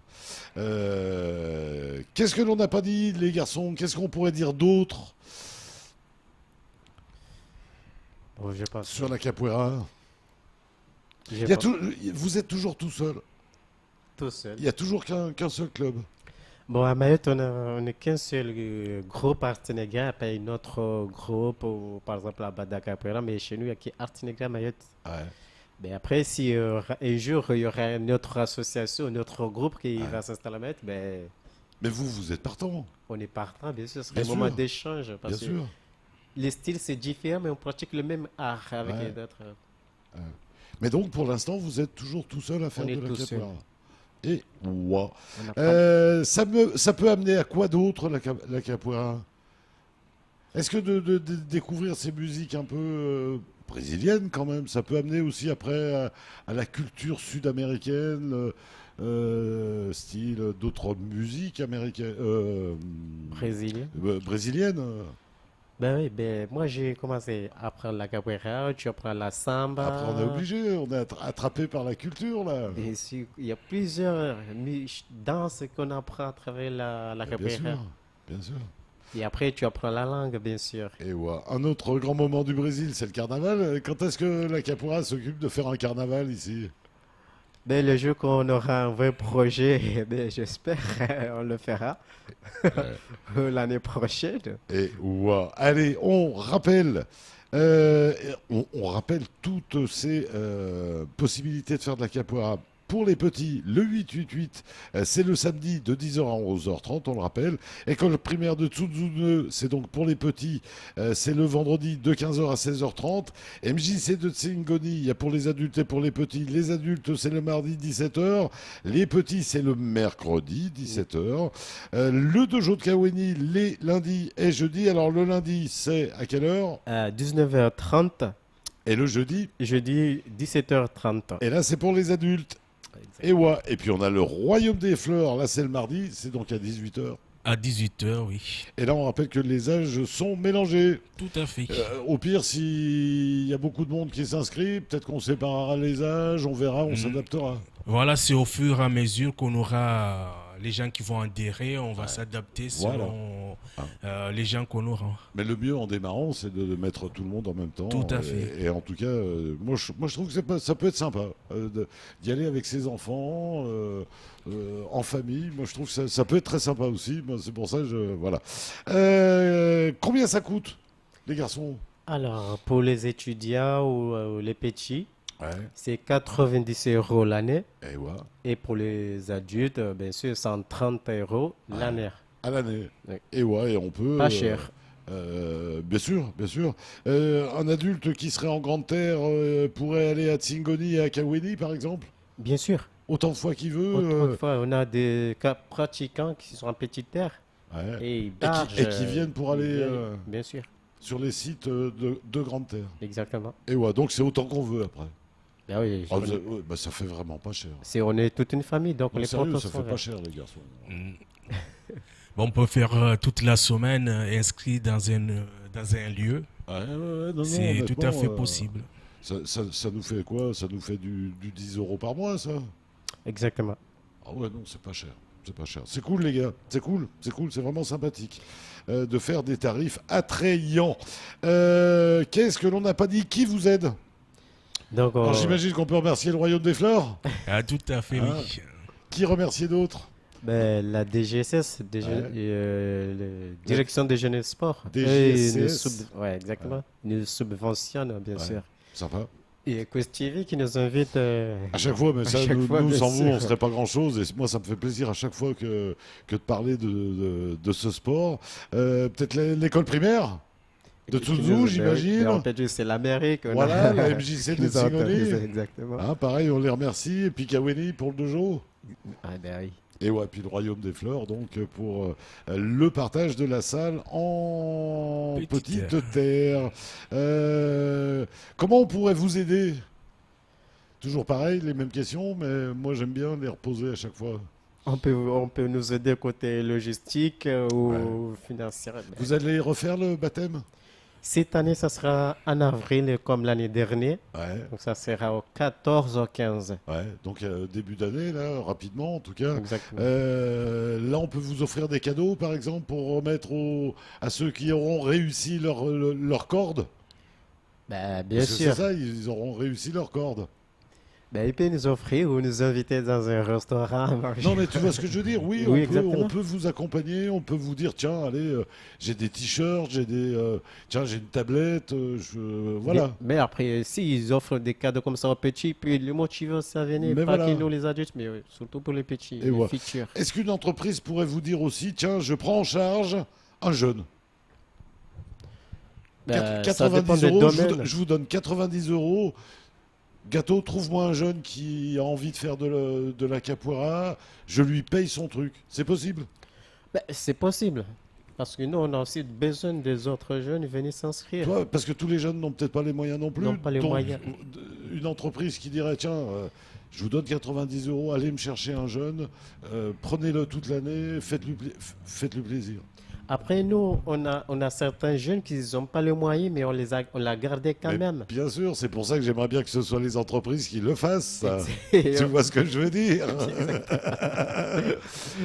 Qu'est-ce que l'on n'a pas dit, les garçons? Qu'est-ce qu'on pourrait dire d'autre Bon, je pense. sur la capoeira? Je Il y a pense tout- Vous êtes toujours tout seul. tout seul. Il y a toujours qu'un seul club. Bon, à Mayotte, on n'a qu'un seul gros partenaire, après notre groupe, ou, par exemple à Badakapera, mais chez nous, il n'y a qu'Artinégra à Mayotte. Ouais. Mais après, si un jour il y aura une autre association, un autre groupe qui Ouais. va s'installer à Mayotte, ben, Mais vous êtes partant, on est partant, bien sûr. Ce Bien serait un moment sûr. d'échange, bien parce que sûr. les styles, c'est différent, mais on pratique le même art avec Ouais. les autres. Mais donc, pour l'instant, vous êtes toujours tout seul à faire On est de la tout seul. capoeira. Et ouah. On n'a pas- Ça peut amener à quoi d'autre la capoeira? Est-ce que de découvrir ces musiques un peu brésiliennes quand même, ça peut amener aussi après à la culture sud-américaine, style d'autres musiques américaines, Brésilien. brésiliennes? Ben oui, ben, moi j'ai commencé à apprendre la capoeira, tu apprends la samba. Après, on est obligé, on est attrapé par la culture là. Et il y a plusieurs danses qu'on apprend à travers la Bien capoeira. sûr, bien sûr. Et après, tu apprends la langue, bien sûr. Et ouais. Un autre grand moment du Brésil, c'est le carnaval. Quand est-ce que la capoeira s'occupe de faire un carnaval ici? Ben, le jour qu'on aura un vrai projet, ben, j'espère, on le fera Ouais. l'année prochaine. Et waouh. Allez, on rappelle toutes ces possibilités de faire de la capoeira. Pour les petits, le 8-8-8, c'est le samedi de 10h à 11h30, on le rappelle. École primaire de Tsuzune, c'est donc pour les petits, c'est le vendredi de 15h à 16h30. MJC de Tsingoni, il y a pour les adultes et pour les petits. Les adultes, c'est le mardi 17h. Les petits, c'est le mercredi 17h. Le dojo de Kaweni, les lundis et jeudis. Alors le lundi, c'est à quelle heure? À 19h30, Et le jeudi? jeudi 17h30. Et là, c'est pour les adultes. Et ouais. Et puis on a le Royaume des Fleurs, là c'est le mardi, c'est donc à 18h. À 18h, oui. Et là on rappelle que les âges sont mélangés. Tout à fait. Au pire, s'il y a beaucoup de monde qui s'inscrit, peut-être qu'on séparera les âges, on verra, on s'adaptera. Voilà, c'est au fur et à mesure qu'on aura les gens qui vont adhérer, on va s'adapter selon les gens qu'on aura. Mais le mieux en démarrant, c'est de mettre tout le monde en même temps. Tout à fait. Et en tout cas, moi je trouve que ça peut être sympa d'y aller avec ses enfants, en famille. Moi je trouve que ça peut être très sympa aussi. Moi, c'est pour ça que voilà. Combien ça coûte, les garçons? Alors, pour les étudiants ou les petits, Ouais. c'est 90 euros l'année. Et ouais. Et pour les adultes, bien sûr, 130 euros l'année. À l'année. Oui. Et ouais, et on peut. Pas cher. Bien sûr, bien sûr. Un adulte qui serait en Grande Terre pourrait aller à Tsingoni et à Kaweni, par exemple, Bien sûr. autant de fois qu'il veut. Autrefois, on a des pratiquants qui sont en petite terre Ouais. et ils Et bargent, qui viennent pour ils aller viennent, bien sûr, sur les sites de Grande Terre. exactement. Et ouais, donc c'est autant qu'on veut après. Ben oui, Ah, ouais, bah, ça fait vraiment pas cher. on est toute une famille, donc Non, les sérieux, portes ça sont fait pas verts. cher, les garçons. Mm. Bon, on peut faire toute la semaine inscrit dans un lieu. Ouais, ouais, non, C'est tout à honnêtement, fait possible. Ça nous fait quoi? Ça nous fait du 10 euros par mois, ça? Exactement. Ah ouais, non, c'est pas cher. C'est pas cher. C'est cool, les gars. C'est cool. C'est cool. C'est vraiment sympathique de faire des tarifs attrayants. Qu'est-ce que l'on n'a pas dit? Qui vous aide? Donc, Alors, j'imagine qu'on peut remercier le Royaume des Fleurs. Ah, tout à fait, Ah. oui. Qui remercier d'autres? ben, la DGSS, Ouais. Direction des jeunes sports, DGSS. ouais, exactement. Ils nous subventionnent, bien Ouais. sûr. Sympa. Et Quest TV qui nous invite. À chaque fois, mais À ça, chaque nous, fois, nous, bien sans vous, sûr. on ne serait pas grand-chose. Et moi, ça me fait plaisir à chaque fois que de parler de ce sport. Peut-être l'école primaire de qui nous- Tsuzu, j'imagine. En fait, c'est l'Amérique. on Voilà, a- la MJC qui de nous a autorisé, Tsingoni. exactement. Hein, pareil, on les remercie. Et puis Kaweni pour le dojo. Ah, ben oui. Et ouais, puis le Royaume des Fleurs, donc pour le partage de la salle en Petite petite terre. Comment on pourrait vous aider? Toujours pareil, les mêmes questions, mais moi j'aime bien les reposer à chaque fois. On peut nous aider côté logistique ou financier. Ben, Vous allez refaire le baptême? cette année, ça sera en avril comme l'année dernière. Ouais, Donc, ça sera au 14 au 15. ouais. Donc début d'année, là, rapidement en tout cas. Exactement. Là, on peut vous offrir des cadeaux, par exemple, pour remettre à ceux qui auront réussi leur corde. Ben, bien Parce que sûr. c'est ça, ils auront réussi leur corde. Ben, il peut nous offrir ou nous inviter dans un restaurant à manger. Non, mais tu vois ce que je veux dire? Oui, Oui, on exactement. peut vous accompagner, on peut vous dire, tiens, allez, j'ai des t-shirts, tiens, j'ai une tablette, voilà. Mais après, s'ils offrent des cadeaux comme ça aux petits, puis les motiver aussi à venir, Mais pas voilà. que nous les adultes, mais oui, surtout pour les petits, Et les voilà. futurs. Est-ce qu'une entreprise pourrait vous dire aussi, tiens, je prends en charge un jeune? Ben, ça dépend 90 des euros, domaines. je vous donne 90 euros. Gâteau, trouve-moi un jeune qui a envie de faire de la capoeira, je lui paye son truc. C'est possible? Ben, c'est possible. Parce que nous, on a aussi besoin des autres jeunes venir s'inscrire. Toi, parce que tous les jeunes n'ont peut-être pas les moyens non plus. N'ont pas les moyens. Une entreprise qui dirait, tiens, je vous donne 90 euros, allez me chercher un jeune, prenez-le toute l'année, faites-lui plaisir. Après, nous, on a certains jeunes qui n'ont pas les moyens, mais on l'a gardé quand Mais même. bien sûr, c'est pour ça que j'aimerais bien que ce soit les entreprises qui le fassent. Ça. Et Tu vois ce que je veux dire?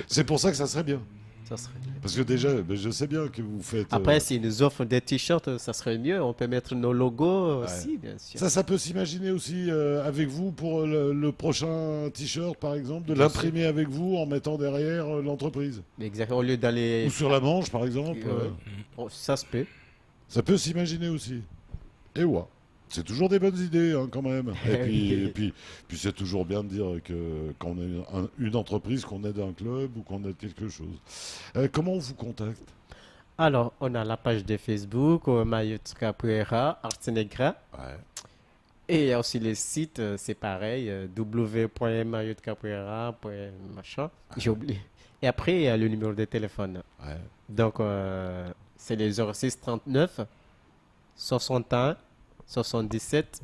C'est pour ça que ça serait bien. Ça serait mieux. Parce que déjà, je sais bien que vous faites... Après, s'ils nous offrent des t-shirts, ça serait mieux. On peut mettre nos logos aussi, bien sûr. ça peut s'imaginer aussi avec vous pour le prochain t-shirt, par exemple, de Bien l'imprimer avec vous en mettant derrière l'entreprise. Exactement. Au lieu d'aller. Ou sur la manche, par exemple. Ça se peut. Ça peut s'imaginer aussi. Et ouais. C'est toujours des bonnes idées, hein, quand même. Et puis c'est toujours bien de dire que quand on est une entreprise, qu'on aide un club ou qu'on aide quelque chose. Comment on vous contacte? Alors, on a la page de Facebook, Mayotte Capoeira, Artenegra. Ouais. Et il y a aussi le site, c'est pareil, www.mayottcapoeira.machin. J'ai oublié. Et après, il y a le numéro de téléphone. Ouais. Donc, c'est les 06 39 61 77.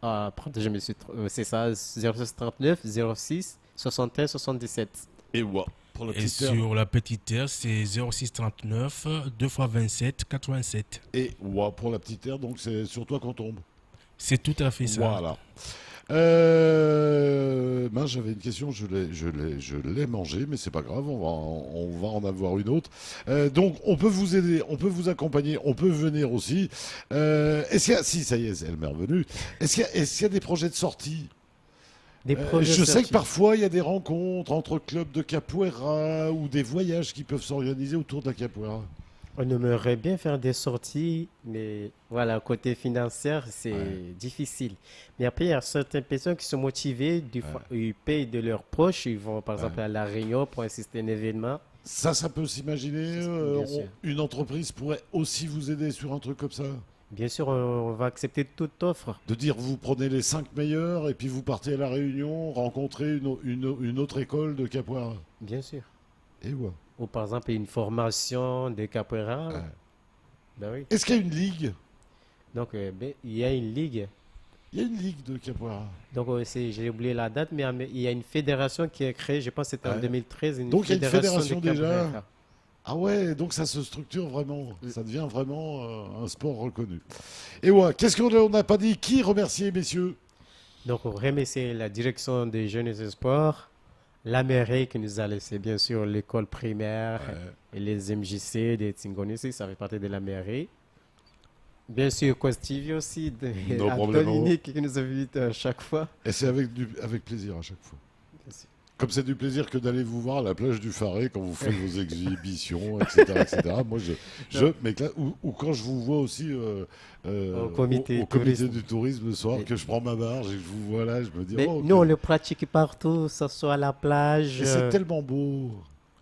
Pardon, je me suis c'est ça, 06 39 06 61 77. Et ouais. Pour la Et petite terre. sur la petite terre, c'est 06 39 2 x 27 87. Et ouais, pour la petite terre, donc c'est sur toi qu'on tombe. C'est tout à fait ça. Voilà. J'avais une question, je l'ai mangée, mais c'est pas grave, on va en avoir une autre. Donc, on peut vous aider, on peut vous accompagner, on peut venir aussi. Est-ce qu'il y a, si, ça y est, elle m'est revenue. Est-ce qu'il y a des projets de sortie? Des projets Je sais que sortis. parfois, il y a des rencontres entre clubs de capoeira ou des voyages qui peuvent s'organiser autour de la capoeira. On aimerait bien faire des sorties, mais voilà, côté financier, c'est difficile. Mais après, il y a certaines personnes qui sont motivées, fois, ils payent de leurs proches, ils vont par exemple à La Réunion pour assister à un événement. Ça peut s'imaginer. Bien sûr. Une entreprise pourrait aussi vous aider sur un truc comme ça. Bien sûr, on va accepter toute offre. De dire vous prenez les 5 meilleurs et puis vous partez à La Réunion rencontrer une autre école de capoeira. Bien sûr. Et ouais. Ou par exemple, une formation de capoeira. Ben oui. Est-ce qu'il y a une ligue? Donc, il y a une ligue. Il y a une ligue de capoeira. Donc, j'ai oublié la date, mais il y a une fédération qui est créée, je pense que c'était en 2013. Donc, il y a une fédération de déjà. capoeira. Ah ouais, donc ça se structure vraiment. Ça devient vraiment un sport reconnu. Et ouais, qu'est-ce qu'on n'a pas dit? Qui remercier, messieurs? Donc, on remercie la direction des jeunes et des sports, la mairie qui nous a laissé, bien sûr, l'école primaire et les MJC des Tingonissi, ça fait partie de la mairie. Bien sûr, Costivi aussi, No problemo. Dominique qui nous invite à chaque fois. Et c'est avec plaisir à chaque fois. Bien sûr. Comme c'est du plaisir que d'aller vous voir à la plage du Faré quand vous faites vos exhibitions, etc. etc. Moi, je m'éclate. Ou quand je vous vois aussi Au comité du tourisme le soir, que je prends ma barge et que je vous vois là, je me dis... Mais oh, nous, on le pratique partout, que ce soit à la plage. Et c'est tellement beau.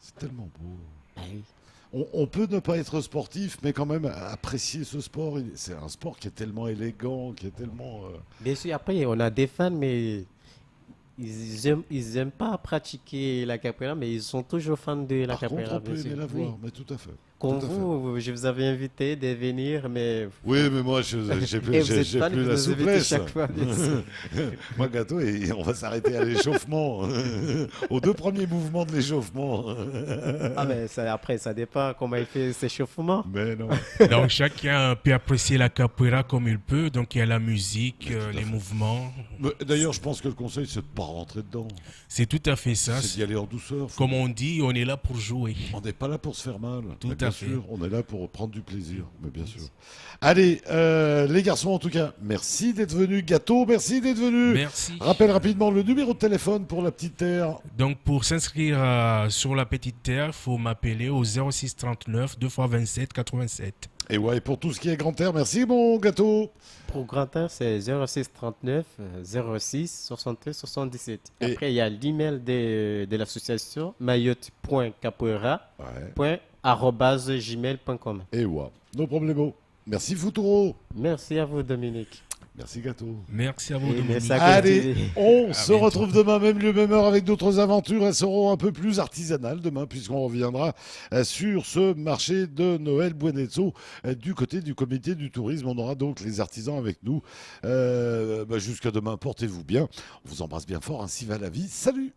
C'est tellement beau. Ah oui. On peut ne pas être sportif, mais quand même apprécier ce sport. C'est un sport qui est tellement élégant, qui est tellement... Bien sûr, après, on a des fans, mais ils aiment pas pratiquer la capoeira, mais ils sont toujours fans de la Par capoeira. contre, on peut bien aimer sûr. la voir, Oui. mais tout à fait. Comme Tout à fait. vous, je vous avais invité de venir, mais... Oui, mais moi, j'ai Et plus, vous êtes j'ai fan, plus vous la nous invitez souplesse. chaque fois, bien sûr. Moi, gâteau, et on va s'arrêter à l'échauffement. Aux 2 premiers mouvements de l'échauffement. Ah, mais après, ça dépend comment il fait ses échauffements. Mais non. Donc chacun peut apprécier la capoeira comme il peut. Donc il y a la musique, Mais tout à les fait. mouvements. Mais d'ailleurs, je pense que le conseil, c'est de ne pas rentrer dedans. C'est tout à fait ça. C'est d'y aller en douceur. Comme on dit, on est là pour jouer. On n'est pas là pour se faire mal. Tout Mais bien à fait. sûr, on est là pour prendre du plaisir. Mais bien sûr. Allez, les garçons, en tout cas, merci d'être venus. Gâteau, merci d'être venus. Merci. Rappelle rapidement le numéro de téléphone pour la petite terre. Donc pour s'inscrire sur la petite terre, il faut m'appeler au 06 39 2 x 27 87. Et ouais, pour tout ce qui est grand terre, merci mon gâteau. Pour Grand Air, c'est 06 39 06 61 77. Et- Après, il y a l'email de l'association mayotte.capoeira.gmail.com. Et ouais, no problemo. Merci Futuro. Merci à vous, Dominique. Merci gâteau. Merci à vous, Et Dominique. merci à Allez, Costivi. on se bientôt. retrouve demain, même lieu, même heure, avec d'autres aventures. Elles seront un peu plus artisanales demain, puisqu'on reviendra sur ce marché de Noël Buenezzo du côté du comité du tourisme. On aura donc les artisans avec nous. Jusqu'à demain, portez-vous bien. On vous embrasse bien fort. Ainsi va la vie. Salut!